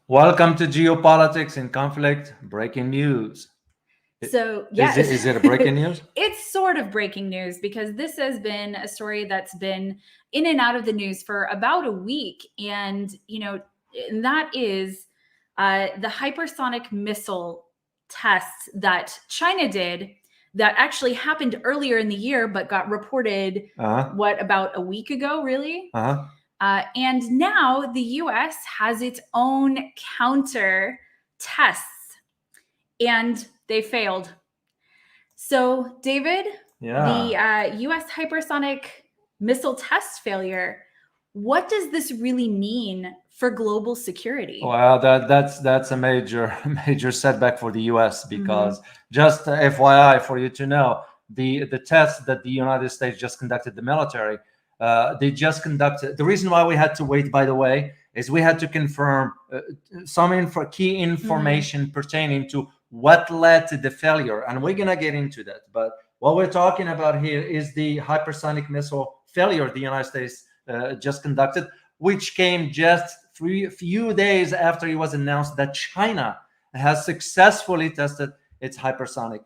Welcome to Geopolitics in Conflict, breaking news. So, Is it a breaking news? It's sort of breaking news because this has been a story that's been in and out of the news for about a week. And that is the hypersonic missile tests that China did that actually happened earlier in the year, but got reported, about a week ago, really? And now the U.S. has its own counter tests, and they failed. So, David, the U.S. hypersonic missile test failure, what does this really mean for global security? Well, that's a major setback for the U.S. because just FYI for you to know, the test that the United States just conducted, the military, they just conducted. The reason why we had to wait, by the way, is we had to confirm some key information pertaining to what led to the failure, and we're gonna get into that. But what we're talking about here is the hypersonic missile failure the United States just conducted, which came just few days after it was announced that China has successfully tested its hypersonic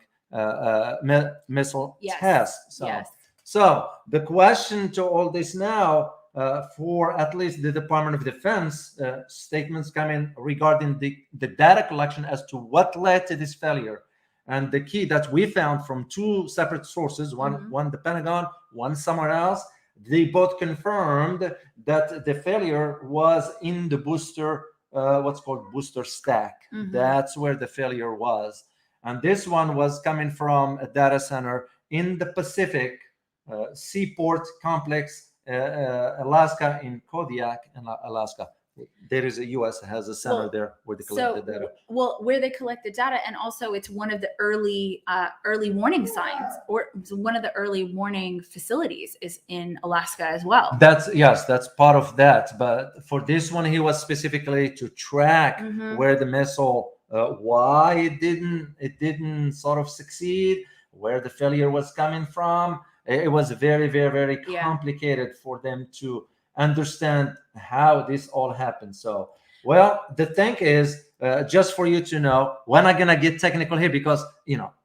missile test. So the question to all this now, for at least the Department of Defense, statements coming regarding the data collection as to what led to this failure. And the key that we found from two separate sources, one the Pentagon, one somewhere else, they both confirmed that the failure was in the booster, what's called booster stack. That's where the failure was. And this one was coming from a data center in the Pacific Seaport Complex, Alaska, in Kodiak, in Alaska. There is a U.S. has a center there where they collect the data. Well, where they collect the data, and also it's one of the early warning signs, or one of the early warning facilities is in Alaska as well. That's part of that. But for this one, he was specifically to track where the missile, why it didn't sort of succeed, where the failure was coming from. It was very, very, very complicated for them to understand how this all happened. So, well, the thing is, just for you to know, we're not gonna get technical here because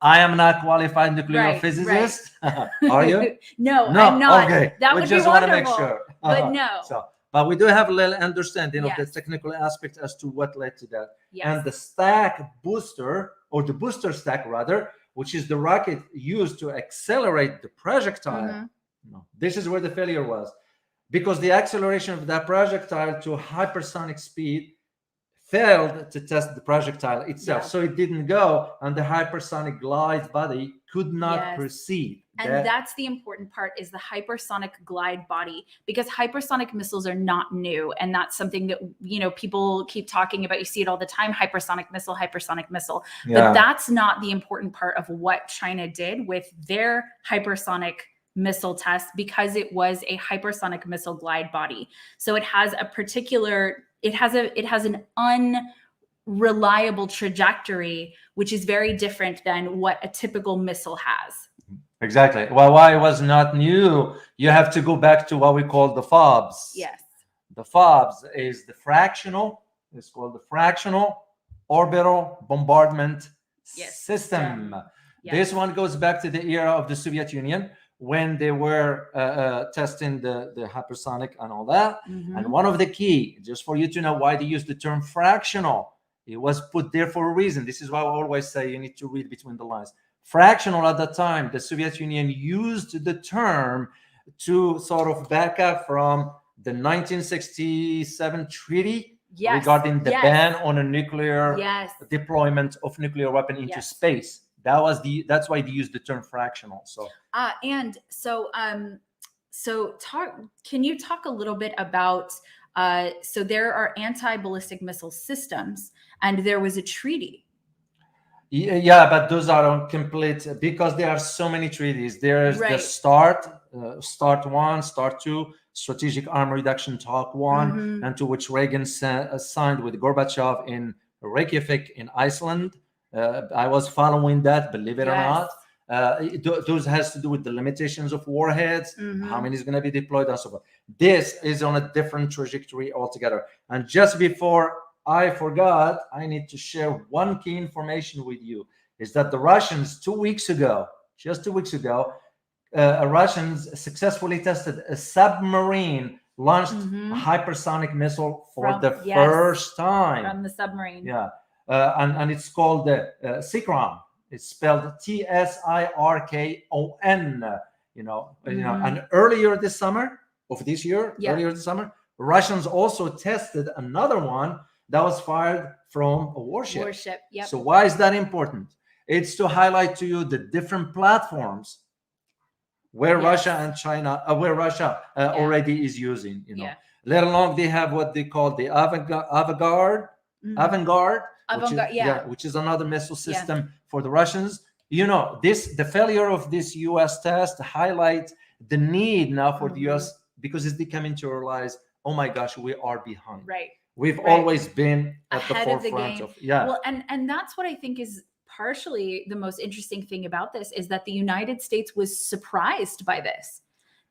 I am not qualified nuclear physicist. Are you? No, I'm not. Okay, that we would just be want to wonderful. make sure. But no. But we do have a little understanding of the technical aspect as to what led to that. And the stack booster, or the booster stack rather, which is the rocket used to accelerate the projectile. This is where the failure was, because the acceleration of that projectile to hypersonic speed failed to test the projectile itself. So it didn't go, and the hypersonic glide body could not proceed. And that's the important part, is the hypersonic glide body, because hypersonic missiles are not new. And that's something that, people keep talking about. You see it all the time, hypersonic missile. But that's not the important part of what China did with their hypersonic missile test, because it was a hypersonic missile glide body. So it has a particular, it has an unreliable trajectory, which is very different than what a typical missile has. Exactly. Well, why it was not new, you have to go back to what we call the FOBs. Yes. The FOBs is it's called the fractional orbital bombardment system. This one goes back to the era of the Soviet Union, when they were testing the hypersonic and all that. And one of the key, just for you to know why they use the term fractional, it was put there for a reason. This is why I always say you need to read between the lines. Fractional, at that time, the Soviet Union used the term to sort of back up from the 1967 treaty regarding the ban on a nuclear deployment of nuclear weapon into space. That's why they used the term fractional. So can you talk a little bit about so there are anti-ballistic missile systems, and there was a treaty. Yeah, but those are incomplete because there are so many treaties. There's the START 1, START 2, Strategic Arm Reduction Talk 1, and to which Reagan signed with Gorbachev in Reykjavik in Iceland. I was following that, believe it or not. Those has to do with the limitations of warheads, how many is going to be deployed, and so forth. This is on a different trajectory altogether. And just before I forgot. I need to share one key information with you. Is that the Russians 2 weeks ago, just 2 weeks ago, Russians successfully tested a submarine launched a hypersonic missile for the first time from the submarine. Yeah, and it's called the Sikron. It's spelled Tsirkon. And earlier this summer of this year, Russians also tested another one that was fired from a warship. Yep. So why is that important? It's to highlight to you the different platforms where Russia and China, already is using. Let alone they have what they call the avant-garde, which is another missile system for the Russians. The failure of this U.S. test highlight the need now for the U.S. because it's becoming to realize, oh my gosh, we are behind. Right. We've always been at ahead the forefront of the game. Well, and that's what I think is partially the most interesting thing about this is that the United States was surprised by this.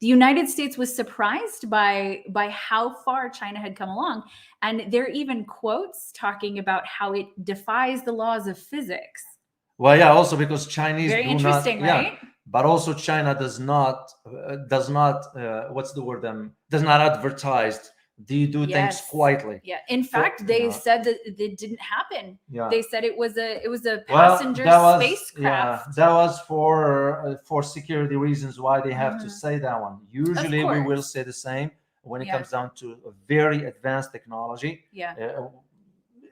The United States was surprised by how far China had come along. And there are even quotes talking about how it defies the laws of physics. Well, yeah, also because Chinese Very interesting, right? But also China does not does not advertise. Do you do things quietly? Yeah. In fact, they said that it didn't happen. Yeah. They said it was a passenger spacecraft. Yeah, that was for security reasons why they have to say that one. Usually we will say the same when it comes down to a very advanced technology. Yeah.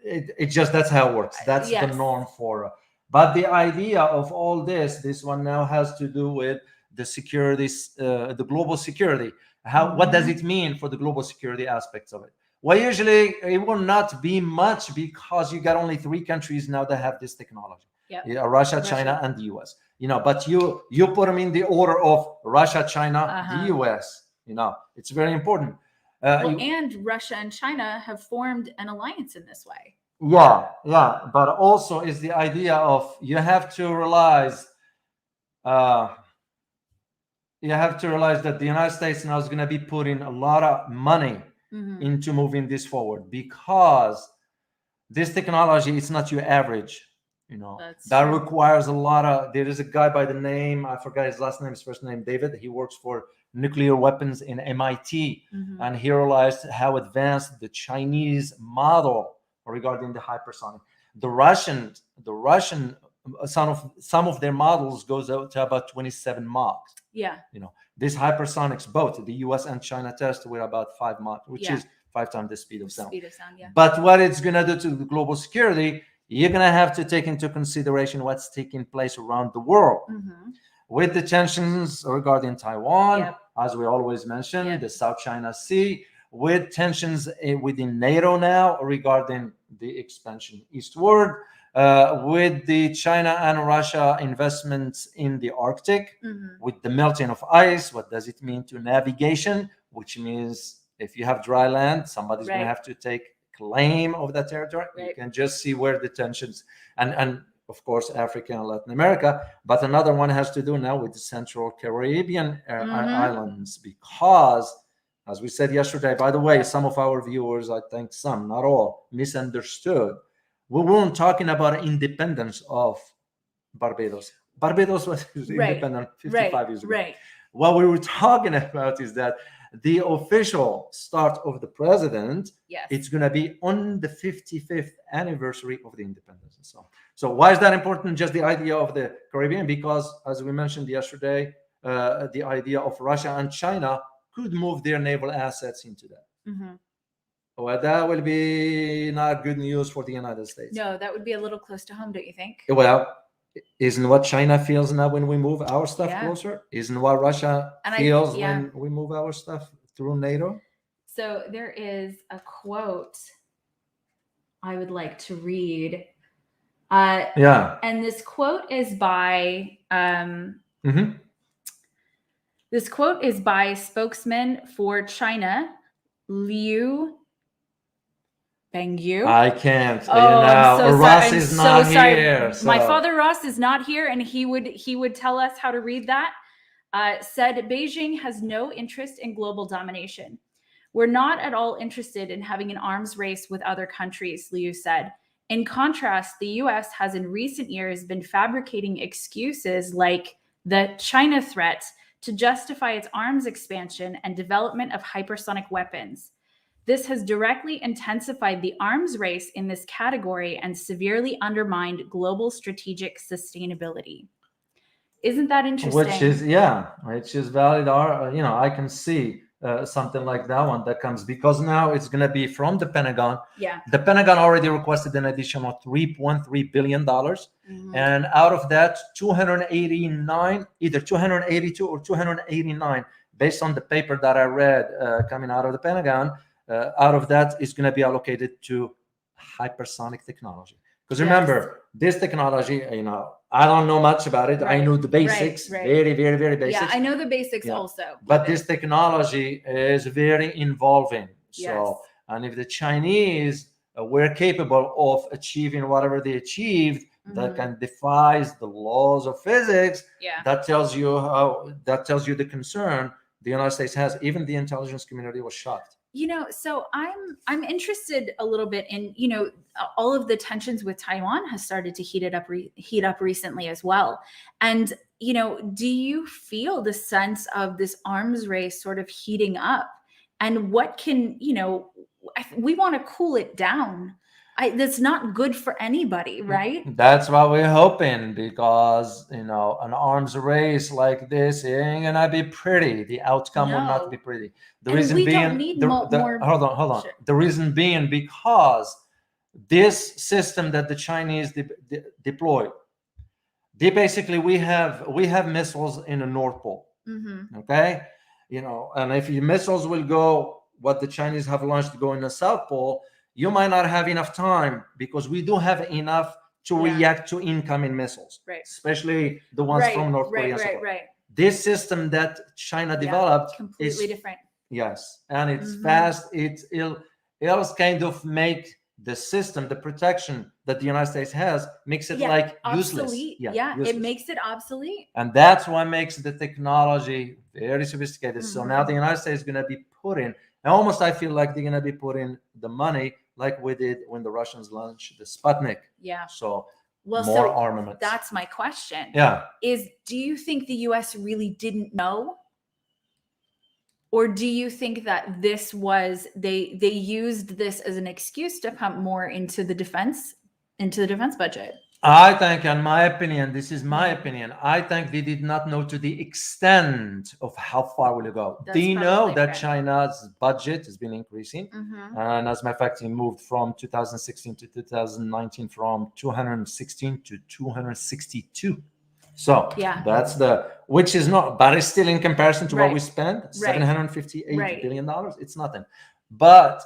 It just, that's how it works. That's the norm for. But the idea of all this one now has to do with the security, the global security. What does it mean for the global security aspects of it? Well, usually it will not be much because you got only 3 countries now that have this technology. Russia, China, and the US. But you put them in the order of Russia, China, the US. It's very important. And Russia and China have formed an alliance in this way. Yeah. But also is the idea of you have to realize that the United States now is going to be putting a lot of money into moving this forward because this technology is not your average. That requires a lot of. There is a guy by the name, I forgot his last name, his first name, David. He works for nuclear weapons in MIT, and he realized how advanced the Chinese model regarding the hypersonic. The Russian, some of their models goes out to about 27 Mach. Yeah. This hypersonics, both the US and China test were about 5 Mach, which is 5 times the speed of sound. But what it's going to do to the global security, you're going to have to take into consideration what's taking place around the world. With the tensions regarding Taiwan, as we always mention, the South China Sea, with tensions within NATO now regarding the expansion eastward, with the China and Russia investments in the Arctic, with the melting of ice. What does it mean to navigation? Which means if you have dry land, somebody's going to have to take claim of that territory. You can just see where the tensions, and of course, Africa and Latin America. But another one has to do now with the Central Caribbean islands, because as we said yesterday, by the way, some of our viewers, I think some, not all, misunderstood. We weren't talking about independence of Barbados. Barbados was independent 55 years ago. What we were talking about is that the official start of the president, it's going to be on the 55th anniversary of the independence. So why is that important? Just the idea of the Caribbean, because as we mentioned yesterday, the idea of Russia and China could move their naval assets into that. Well, that will be not good news for the United States. No, that would be a little close to home, don't you think? Well, isn't what China feels now when we move our stuff closer? Isn't what Russia feels when we move our stuff through NATO? So there is a quote I would like to read. And this quote is by this quote is by spokesman for China, Liu Bengyu. I can't. Ross is not here. My father Ross is not here, and he would tell us how to read that. Said Beijing has no interest in global domination. We're not at all interested in having an arms race with other countries, Liu said. In contrast, the US has in recent years been fabricating excuses like the China threat to justify its arms expansion and development of hypersonic weapons. This has directly intensified the arms race in this category and severely undermined global strategic sustainability. Isn't that interesting? Which is valid. I can see something like that one that comes, because now it's going to be from the Pentagon. Yeah. The Pentagon already requested an additional $3.3 billion. And out of that, 289, either 282 or 289, based on the paper that I read coming out of the Pentagon, out of that is going to be allocated to hypersonic technology. Because remember, this technology, I don't know much about it. I know the basics, very, very, very basics. Yeah, I know the basics also. But this technology is very involving. So, and if the Chinese were capable of achieving whatever they achieved, that can defies the laws of physics, that tells you the concern the United States has. Even the intelligence community was shocked. So I'm interested a little bit in, all of the tensions with Taiwan has started to heat up recently as well. And, do you feel the sense of this arms race sort of heating up? And what can, we want to cool it down. That's not good for anybody, right? That's what we're hoping, because an arms race like this ain't gonna be pretty. The outcome will not be pretty. The reason being, hold on. Sure. The reason being because this system that the Chinese deployed, we have missiles in the North Pole. Okay, and if your missiles will go, what the Chinese have launched go in the South Pole, you might not have enough time, because we do have enough to react to incoming missiles, especially the ones from North Korea. This system that China developed completely different. Yes, and it's fast. It'll kind of make the system, the protection that the United States has, makes it obsolete. Useless. It makes it obsolete. And that's what makes the technology very sophisticated. So now the United States is going to be putting, and almost I feel like they're going to be putting the money like we did when the Russians launched the Sputnik. Yeah. So more armaments. That's my question. Yeah. Do you think the US really didn't know? Or do you think that this was they used this as an excuse to pump more into the defense budget? I think, in my opinion, this is my opinion, I think they did not know to the extent of how far will it go. They know that China's budget has been increasing. And as a matter of fact, it moved from 2016 to 2019 from 216 to 262. So that's which is not, but it's still in comparison to what we spent, $758 billion. It's nothing. But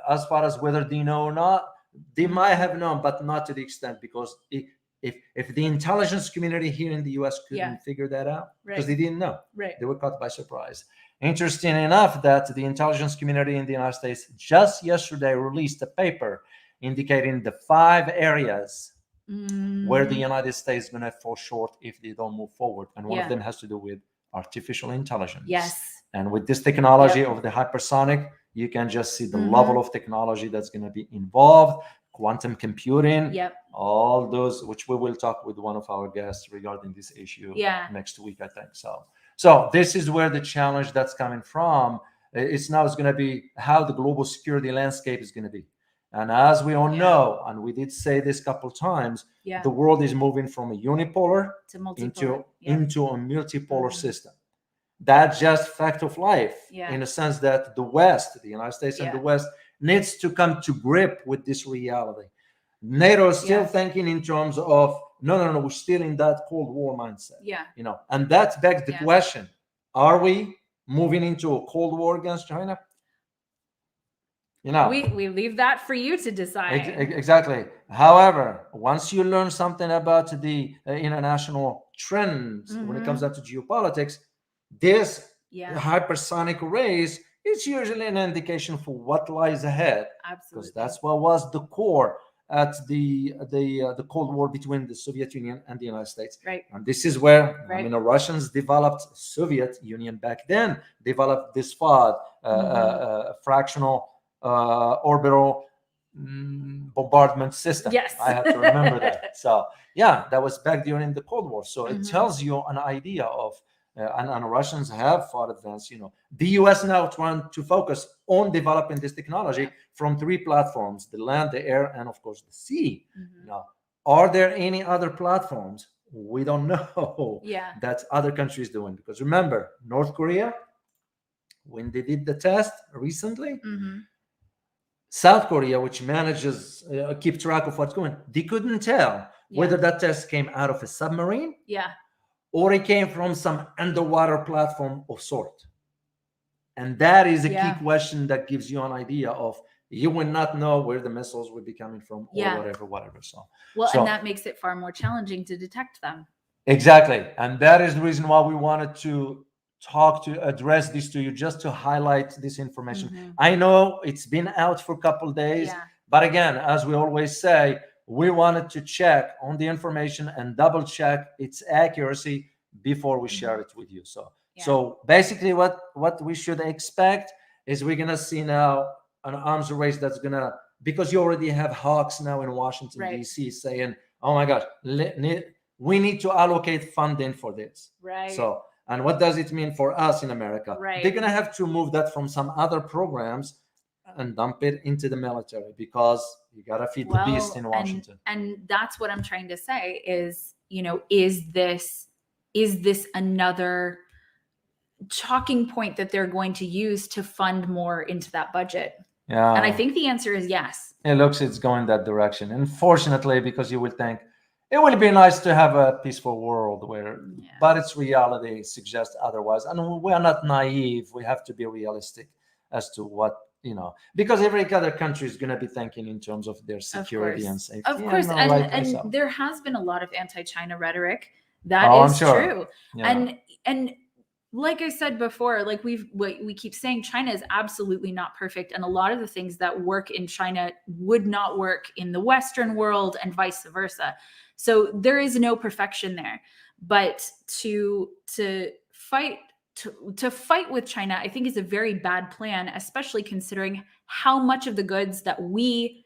as far as whether they know or not, they might have known, but not to the extent, because if the intelligence community here in the US couldn't figure that out, because they didn't know, they were caught by surprise. Interesting enough that the intelligence community in the United States just yesterday released a paper indicating the 5 areas where the United States is going to fall short if they don't move forward. And one of them has to do with artificial intelligence. Yes. And with this technology of the hypersonic, you can just see the level of technology that's going to be involved, quantum computing, all those, which we will talk with one of our guests regarding this issue next week, I think. So this is where the challenge that's coming from. It's going to be how the global security landscape is going to be. And as we all know, and we did say this a couple times, the world is moving from a unipolar into a multipolar system. That's just fact of life, in a sense that the West, the United States and the West, needs to come to grip with this reality. NATO is still thinking in terms of, no, we're still in that Cold War mindset. And that begs the question, are we moving into a Cold War against China? We leave that for you to decide. Exactly. However, once you learn something about the international trends when it comes down to geopolitics, this hypersonic race is usually an indication for what lies ahead. Absolutely. Because that's what was the core at the Cold War between the Soviet Union and the United States. Right. And this is where Right. Russians developed, Soviet Union back then developed this FOD, fractional orbital bombardment system. Yes. I have to remember that. So yeah, that was back during the Cold War. So it Mhm. tells you an idea of, and Russians have fought advanced. The U.S. now trying to focus on developing this technology from 3 platforms: the land, the air, and of course the sea. Mhm. Are there any other platforms? We don't know. Yeah. That other countries doing, because remember, North Korea, when they did the test recently, Mhm. South Korea, which manages keep track of what's going, they couldn't tell whether that test came out of a submarine Yeah. or it came from some underwater platform of sort. And that is a key question that gives you an idea of, you will not know where the missiles would be coming from or whatever. So and that makes it far more challenging to detect them. Exactly. And that is the reason why we wanted to address this to you, just to highlight this information. Mhm. I know it's been out for a couple of days, but again, as we always say, we wanted to check on the information and double check its accuracy before we share it with you. So basically what we should expect is we're going to see now an arms race that's going to, because you already have hawks now in Washington, D.C. saying, oh my gosh, we need to allocate funding for this. Right. So, and what does it mean for us in America? Right. They're going to have to move that from some other programs and dump it into the military, because you got to feed the beast in Washington. And that's what I'm trying to say is, is this another talking point that they're going to use to fund more into that budget? Yeah. And I think the answer is yes. It looks it's going that direction. Unfortunately, because you would think it would be nice to have a peaceful world but its reality suggests otherwise. And we are not naive. We have to be realistic as to what, because every other country is going to be thinking in terms of their security and safety. Of course. And there has been a lot of anti-China rhetoric. That is true. Yeah. And like I said before, like we keep saying, China is absolutely not perfect. And a lot of the things that work in China would not work in the Western world and vice versa. So there is no perfection there. But to fight with China, I think is a very bad plan, especially considering how much of the goods that we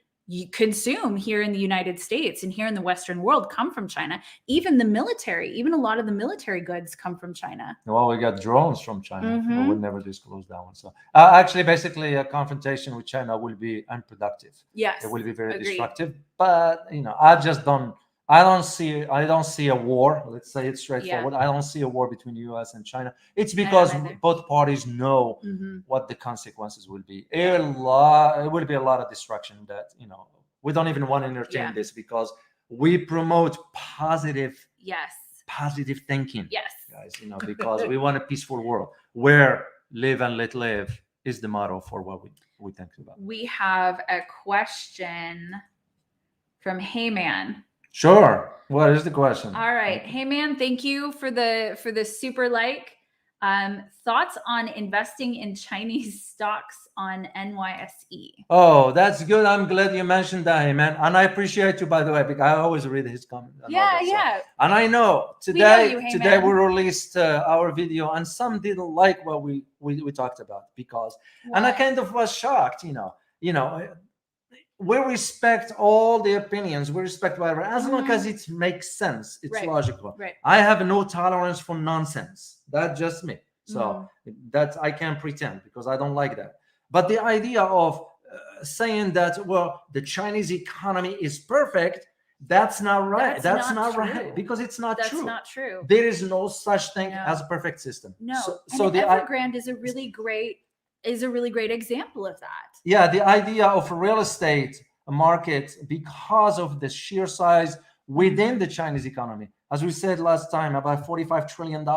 consume here in the United States and here in the Western world come from China. Even the military, even a lot of the military goods come from China. Well, we got drones from China. We would never disclose that one. So actually, basically, a confrontation with China will be unproductive. Yes, it will be very destructive. But I don't see a war. Let's say it straightforward. I don't see a war between U.S. and China. It's because both parties know what the consequences will be. It will be a lot of destruction that, we don't even want to entertain this, because we promote positive thinking. Yes. Guys, because we want a peaceful world where live and let live is the motto for what we think about. We have a question from Heyman. Sure. What is the question? All right. Hey man, thank you for the super like. Thoughts on investing in Chinese stocks on NYSE? Oh, that's good. I'm glad you mentioned that, hey man. And I appreciate you, by the way, because I always read his comment. Yeah. And I know today we released our video, and some didn't like what we talked about, because and I kind of was shocked, we respect all the opinions. We respect whatever, as long as it makes sense. It's logical. Right. I have no tolerance for nonsense. That's just me. So that I can't pretend, because I don't like that. But the idea of saying that, well, the Chinese economy is perfect, that's not right. That's not right, because it's not true. That's not true. There is no such thing as a perfect system. No. So the Evergrande is a really great example of that. Yeah, the idea of a real estate market, because of the sheer size within the Chinese economy, as we said last time, about $45 trillion.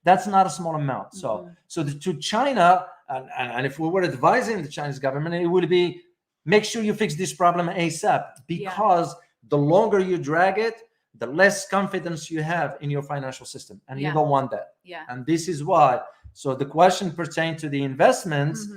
That's not a small amount. So to China, and if we were advising the Chinese government, it would be, make sure you fix this problem ASAP, because the longer you drag it, the less confidence you have in your financial system, and you don't want that. And this is why. So the question pertains to the investments.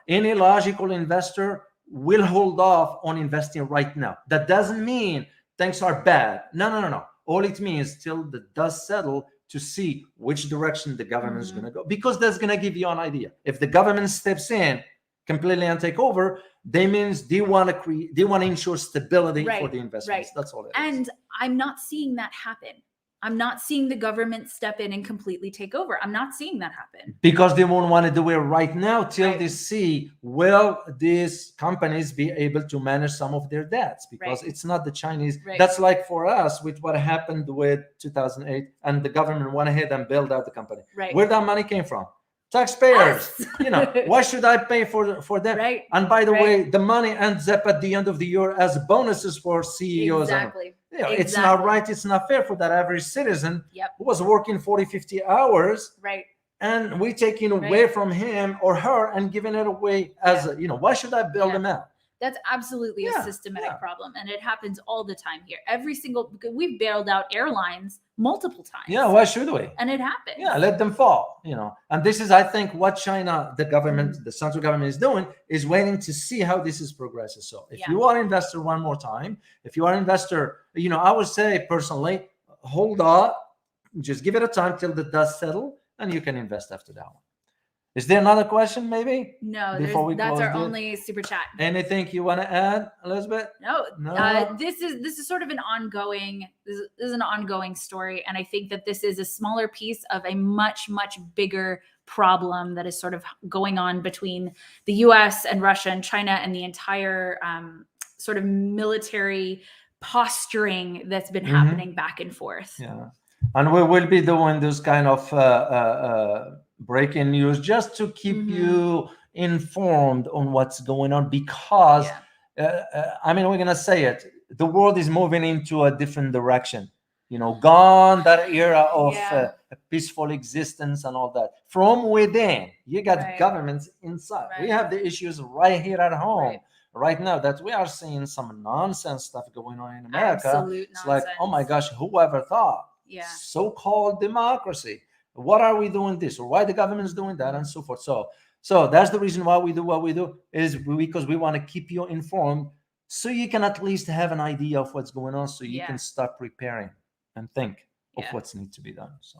Any logical investor we'll hold off on investing right now. That doesn't mean things are bad. No. All it means till the dust settle to see which direction the government is going to go, because that's going to give you an idea. If the government steps in completely and take over, they means they want to ensure stability for the investments. That's all it is. And I'm not seeing that happen. I'm not seeing the government step in and completely take over. I'm not seeing that happen. Because they won't want to do it right now till they see, will these companies be able to manage some of their debts? Because it's not the Chinese. That's like for us with what happened with 2008, and the government went ahead and built out the company. Where that money came from? Taxpayers. Why should I pay for them? And by the way, the money ends up at the end of the year as bonuses for CEOs. Exactly. It's not right. It's not fair for that average citizen who was working 40, 50 hours. And we're taking away from him or her and giving it away as, why should I bail them out? That's absolutely a systematic problem. And it happens all the time here. Because we've bailed out airlines multiple times. Yeah, why should we? And it happens. Yeah, let them fall, And this is, I think, what China, the government, the central government is doing, is waiting to see how this is progressing. So if you are an investor, one more time, if you are an investor, I would say personally, hold on, just give it a time till the dust settle, and you can invest after that one. Is there another question, maybe? No, that's our only super chat. Anything you want to add, Elizabeth? No. This is sort of an ongoing. This is an ongoing story, and I think that this is a smaller piece of a much bigger problem that is sort of going on between the U.S. and Russia and China and the entire sort of military posturing that's been happening back and forth. Yeah, and we will be doing this kind of breaking news just to keep you informed on what's going on, because we're gonna say it, the world is moving into a different direction. Gone that era of a peaceful existence and all that. From within, you got governments inside. We have the issues right here at home right now that we are seeing some nonsense stuff going on in America. It's like, oh my gosh, whoever thought? So-called democracy. What are we doing this, or why the government is doing that, and so forth. So that's the reason why we do what we do, is because we want to keep you informed, so you can at least have an idea of what's going on, so you can start preparing and think of what's need to be done. So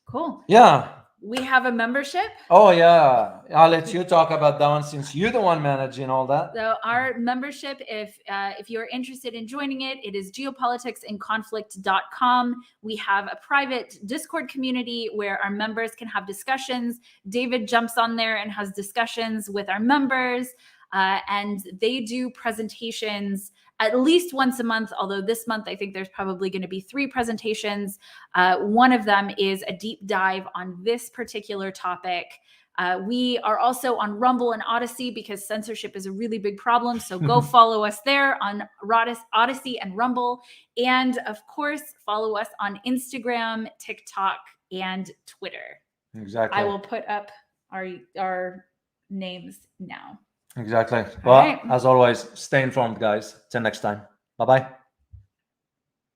cool. Yeah. We have a membership. Oh yeah, I'll let you talk about that one, since you're the one managing all that. So our membership, if you're interested in joining it, it is geopoliticsinconflict.com. We have a private Discord community where our members can have discussions. David jumps on there and has discussions with our members, and they do presentations at least once a month, although this month I think there's probably going to be 3 presentations. One of them is a deep dive on this particular topic. We are also on Rumble and Odyssey, because censorship is a really big problem. So go follow us there on Odyssey and Rumble. And of course, follow us on Instagram, TikTok, and Twitter. Exactly. I will put up our names now. Exactly. Well, as always, stay informed, guys. Till next time. Bye-bye.